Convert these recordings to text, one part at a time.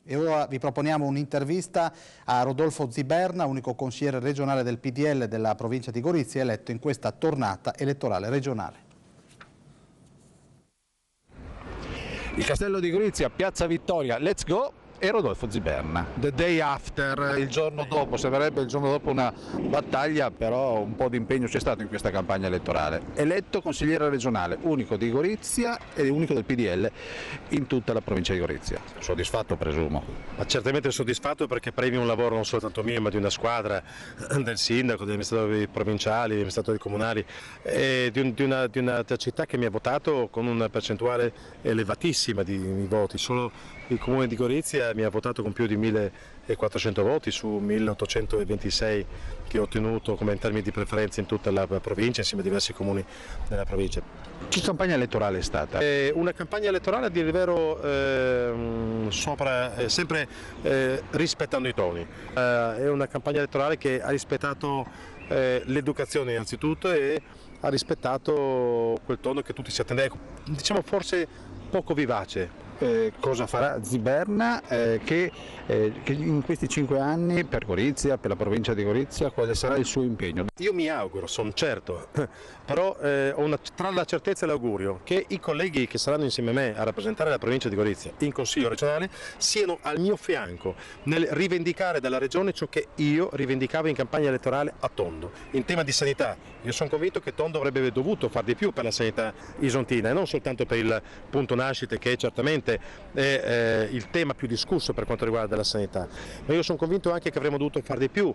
E ora vi proponiamo un'intervista a Rodolfo Ziberna, unico consigliere regionale del PDL della provincia di Gorizia, eletto in questa tornata elettorale regionale. Il Castello di Gorizia, Piazza Vittoria, let's go! E Rodolfo Ziberna. The day after, il giorno dopo, sembrerebbe il giorno dopo una battaglia, però un po' di impegno c'è stato in questa campagna elettorale. Eletto consigliere regionale, unico di Gorizia e unico del PDL in tutta la provincia di Gorizia. Soddisfatto, presumo? Ma certamente soddisfatto, perché premi un lavoro non soltanto mio, ma di una squadra, del sindaco, degli amministratori provinciali, degli amministratori comunali, e di una città che mi ha votato con una percentuale elevatissima di voti. Solo il comune di Gorizia mi ha votato con più di 1400 voti su 1826 che ho ottenuto come in termini di preferenze in tutta la provincia, insieme a diversi comuni della provincia. Che campagna elettorale è stata? Una campagna elettorale, a dire il vero, sempre rispettando i toni. È una campagna elettorale che ha rispettato l'educazione innanzitutto e ha rispettato quel tono che tutti si attendevano, diciamo forse poco vivace. Cosa farà Ziberna che in questi 5 anni per Gorizia, per la provincia di Gorizia, quale sarà il suo impegno? Io mi auguro, sono certo, però ho tra la certezza e l'augurio che i colleghi che saranno insieme a me a rappresentare la provincia di Gorizia in Consiglio regionale siano al mio fianco nel rivendicare dalla regione ciò che io rivendicavo in campagna elettorale a Tondo. In tema di sanità, io sono convinto che Tondo avrebbe dovuto far di più per la sanità isontina e non soltanto per il punto nascite, che certamente è il tema più discusso per quanto riguarda la sanità, ma io sono convinto anche che avremmo dovuto fare di più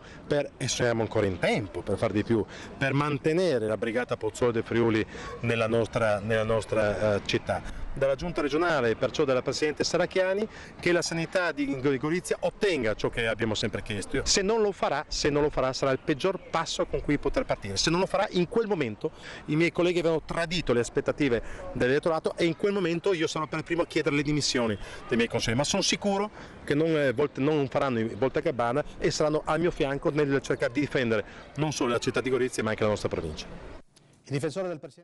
e siamo ancora in tempo per fare di più, per mantenere la brigata Pozzuoli del Friuli nella nostra città. Dalla giunta regionale, perciò dalla presidente Saracchiani, che la sanità di Gorizia ottenga ciò che abbiamo sempre chiesto. Se non lo farà sarà il peggior passo con cui poter partire. Se non lo farà, in quel momento i miei colleghi avevano tradito le aspettative dell'elettorato e in quel momento io sarò per primo a chiedere le dimissioni dei miei consigli, ma sono sicuro che non faranno i voltagabbana e saranno al mio fianco nel cercare di difendere non solo la città di Gorizia ma anche la nostra provincia. Il difensore del presidente